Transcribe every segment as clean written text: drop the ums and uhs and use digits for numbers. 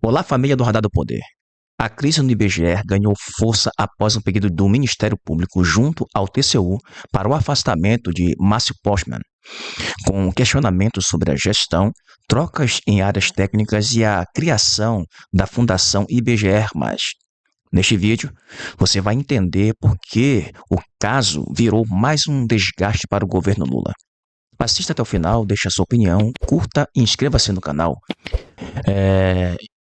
Olá, família do Radar do Poder. A crise no IBGE ganhou força após um pedido do Ministério Público junto ao TCU para o afastamento de Márcio Postman, com questionamentos sobre a gestão, trocas em áreas técnicas e a criação da Fundação IBGE+. Neste vídeo, você vai entender por que o caso virou mais um desgaste para o governo Lula. Assista até o final, deixe a sua opinião, curta e inscreva-se no canal.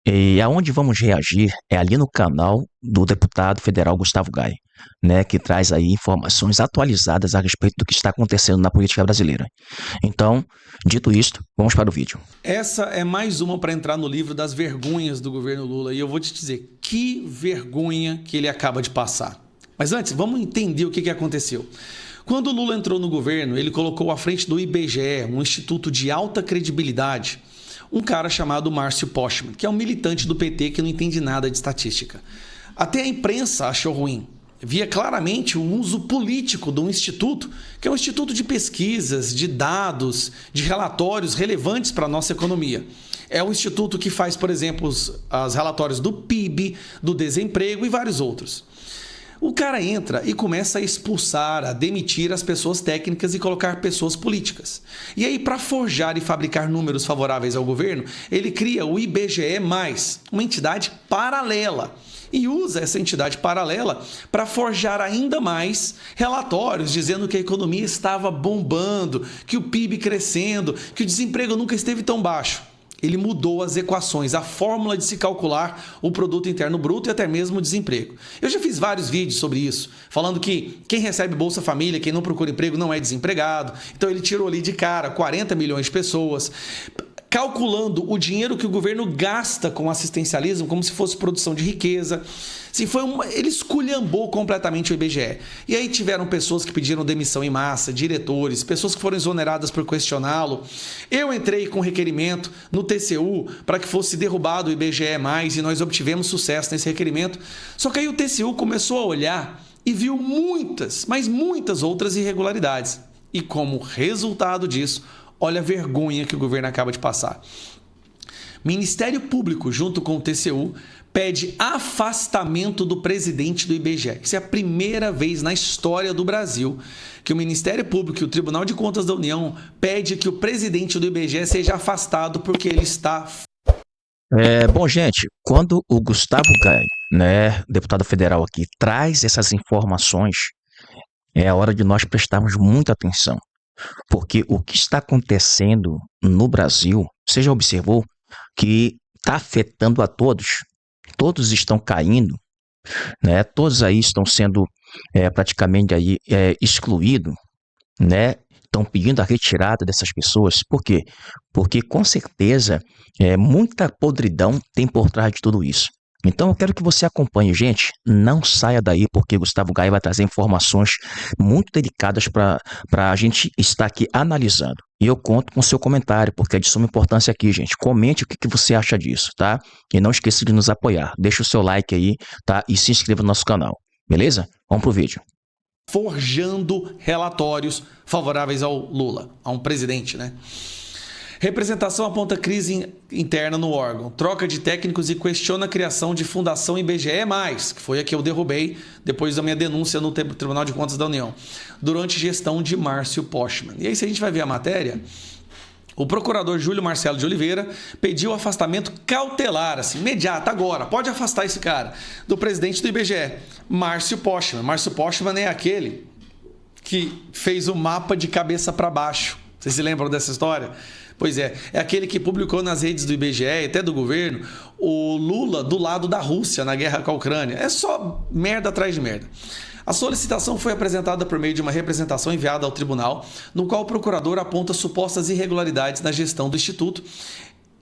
E aonde vamos reagir é ali no canal do deputado federal Gustavo Gai, né, que traz aí informações atualizadas a respeito do que está acontecendo na política brasileira. Então, dito isto, vamos para o vídeo. Essa é mais uma para entrar no livro das vergonhas do governo Lula. E eu vou te dizer, que vergonha que ele acaba de passar. Mas antes, vamos entender o que aconteceu. Quando o Lula entrou no governo, ele colocou à frente do IBGE, um instituto de alta credibilidade, um cara chamado Márcio Postman, que é um militante do PT que não entende nada de estatística. Até a imprensa achou ruim. Via claramente o uso político de um instituto, que é um instituto de pesquisas, de dados, de relatórios relevantes para a nossa economia. É um instituto que faz, por exemplo, os relatórios do PIB, do desemprego e vários outros. O cara entra e começa a expulsar, a demitir as pessoas técnicas e colocar pessoas políticas. E aí, para forjar e fabricar números favoráveis ao governo, ele cria o IBGE+, uma entidade paralela. E usa essa entidade paralela para forjar ainda mais relatórios dizendo que a economia estava bombando, que o PIB crescendo, que o desemprego nunca esteve tão baixo. Ele mudou as equações, a fórmula de se calcular o produto interno bruto e até mesmo o desemprego. Eu já fiz vários vídeos sobre isso, falando que quem recebe Bolsa Família, quem não procura emprego, não é desempregado. Então ele tirou ali de cara 40 milhões de pessoas, calculando o dinheiro que o governo gasta com assistencialismo como se fosse produção de riqueza. Assim, ele esculhambou completamente o IBGE. E aí tiveram pessoas que pediram demissão em massa, diretores, pessoas que foram exoneradas por questioná-lo. Eu entrei com requerimento no TCU para que fosse derrubado o IBGE+, e nós obtivemos sucesso nesse requerimento. Só que aí o TCU começou a olhar e viu muitas, mas muitas outras irregularidades. E como resultado disso, olha a vergonha que o governo acaba de passar. Ministério Público, junto com o TCU, pede afastamento do presidente do IBGE. Isso é a primeira vez na história do Brasil que o Ministério Público e o Tribunal de Contas da União pede que o presidente do IBGE seja afastado porque ele está... Bom, gente, quando o Gustavo Gai, né, deputado federal aqui, traz essas informações, é a hora de nós prestarmos muita atenção. Porque o que está acontecendo no Brasil, você já observou que está afetando a todos. Todos estão caindo, né? Todos aí estão sendo praticamente aí, excluídos, né? Estão pedindo a retirada dessas pessoas. Por quê? Porque com certeza muita podridão tem por trás de tudo isso. Então eu quero que você acompanhe, gente, não saia daí porque Gustavo Gai vai trazer informações muito delicadas para a gente estar aqui analisando. E eu conto com o seu comentário, porque é de suma importância aqui, gente. Comente o que você acha disso, tá? E não esqueça de nos apoiar. Deixa o seu like aí, tá? E se inscreva no nosso canal, beleza? Vamos pro vídeo. Forjando relatórios favoráveis ao Lula, a um presidente, né? Representação aponta crise interna no órgão, troca de técnicos e questiona a criação de Fundação IBGE+, que foi a que eu derrubei depois da minha denúncia no Tribunal de Contas da União, durante gestão de Márcio Postman. E aí, se a gente vai ver a matéria, o procurador Júlio Marcelo de Oliveira pediu afastamento cautelar, assim, imediato, agora, pode afastar esse cara, do presidente do IBGE, Márcio Postman. Márcio Postman é aquele que fez o mapa de cabeça para baixo. Vocês se lembram dessa história? Pois é aquele que publicou nas redes do IBGE e até do governo o Lula do lado da Rússia na guerra com a Ucrânia. É só merda atrás de merda. A solicitação foi apresentada por meio de uma representação enviada ao tribunal, no qual o procurador aponta supostas irregularidades na gestão do Instituto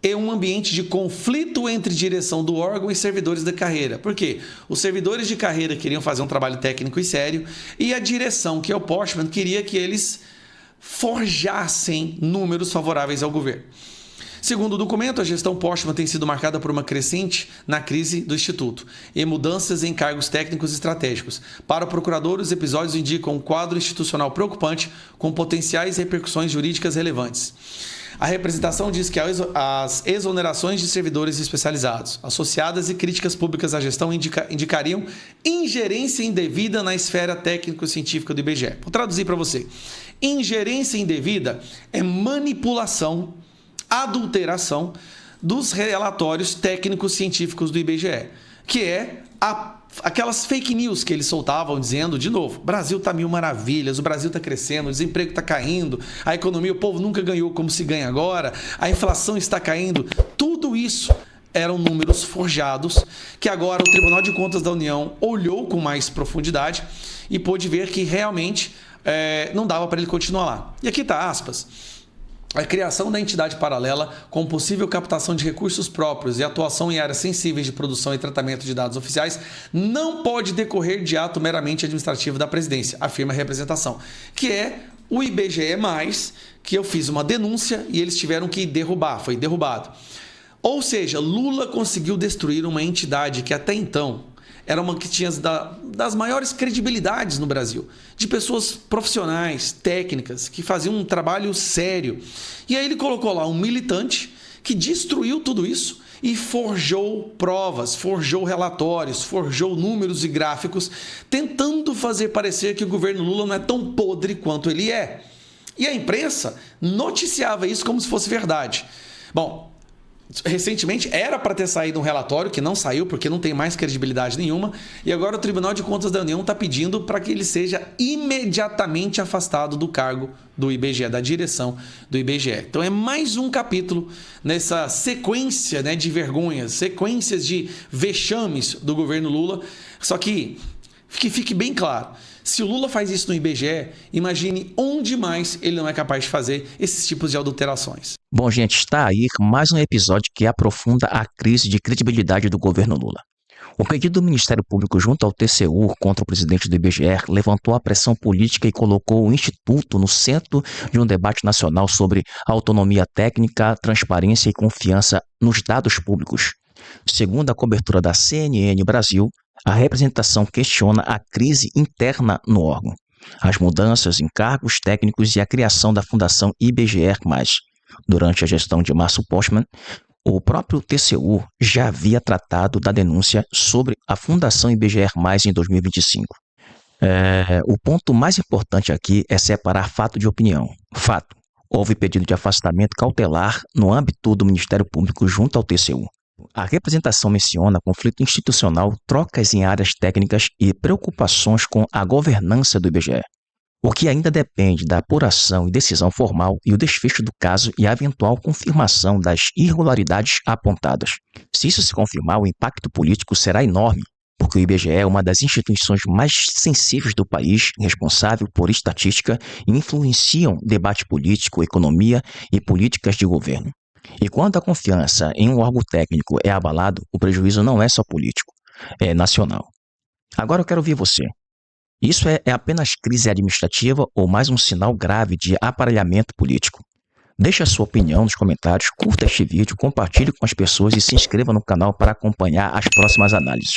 e um ambiente de conflito entre direção do órgão e servidores da carreira. Por quê? Os servidores de carreira queriam fazer um trabalho técnico e sério e a direção, que é o Postman, queria que eles forjassem números favoráveis ao governo. Segundo o documento, a gestão Postman tem sido marcada por uma crescente na crise do Instituto e mudanças em cargos técnicos e estratégicos. Para o procurador, os episódios indicam um quadro institucional preocupante com potenciais repercussões jurídicas relevantes. A representação diz que as exonerações de servidores especializados, associadas e críticas públicas à gestão indicariam ingerência indevida na esfera técnico-científica do IBGE. Vou traduzir para você. Ingerência indevida é manipulação, adulteração dos relatórios técnicos científicos do IBGE, que é aquelas fake news que eles soltavam dizendo, de novo, o Brasil está mil maravilhas, o Brasil está crescendo, o desemprego está caindo, a economia, o povo nunca ganhou como se ganha agora, a inflação está caindo. Tudo isso eram números forjados que agora o Tribunal de Contas da União olhou com mais profundidade e pôde ver que realmente não dava para ele continuar lá. E aqui está, aspas. A criação da entidade paralela com possível captação de recursos próprios e atuação em áreas sensíveis de produção e tratamento de dados oficiais não pode decorrer de ato meramente administrativo da presidência, afirma a representação, que é o IBGE+, que eu fiz uma denúncia e eles tiveram que derrubar, foi derrubado. Ou seja, Lula conseguiu destruir uma entidade que até então era uma que tinha das maiores credibilidades no Brasil, de pessoas profissionais, técnicas, que faziam um trabalho sério. E aí ele colocou lá um militante que destruiu tudo isso e forjou provas, forjou relatórios, forjou números e gráficos, tentando fazer parecer que o governo Lula não é tão podre quanto ele é. E a imprensa noticiava isso como se fosse verdade. Bom, recentemente era para ter saído um relatório que não saiu porque não tem mais credibilidade nenhuma, e agora o Tribunal de Contas da União está pedindo para que ele seja imediatamente afastado do cargo do IBGE, da direção do IBGE. Então é mais um capítulo nessa sequência, né, de vergonhas, sequências de vexames do governo Lula. Só que fique bem claro, se o Lula faz isso no IBGE, imagine onde mais ele não é capaz de fazer esses tipos de adulterações. Bom, gente, está aí mais um episódio que aprofunda a crise de credibilidade do governo Lula. O pedido do Ministério Público junto ao TCU contra o presidente do IBGE levantou a pressão política e colocou o Instituto no centro de um debate nacional sobre autonomia técnica, transparência e confiança nos dados públicos. Segundo a cobertura da CNN Brasil, a representação questiona a crise interna no órgão, as mudanças em cargos técnicos e a criação da Fundação IBGE+. Durante a gestão de Márcio Postman, o próprio TCU já havia tratado da denúncia sobre a Fundação IBGE+, em 2025. O ponto mais importante aqui é separar fato de opinião. Fato: houve pedido de afastamento cautelar no âmbito do Ministério Público junto ao TCU. A representação menciona conflito institucional, trocas em áreas técnicas e preocupações com a governança do IBGE, o que ainda depende da apuração e decisão formal e o desfecho do caso e a eventual confirmação das irregularidades apontadas. Se isso se confirmar, o impacto político será enorme, porque o IBGE é uma das instituições mais sensíveis do país, responsável por estatística e influenciam debate político, economia e políticas de governo. E quando a confiança em um órgão técnico é abalado, o prejuízo não é só político, é nacional. Agora eu quero ouvir você. Isso é apenas crise administrativa ou mais um sinal grave de aparelhamento político? Deixe a sua opinião nos comentários, curta este vídeo, compartilhe com as pessoas e se inscreva no canal para acompanhar as próximas análises.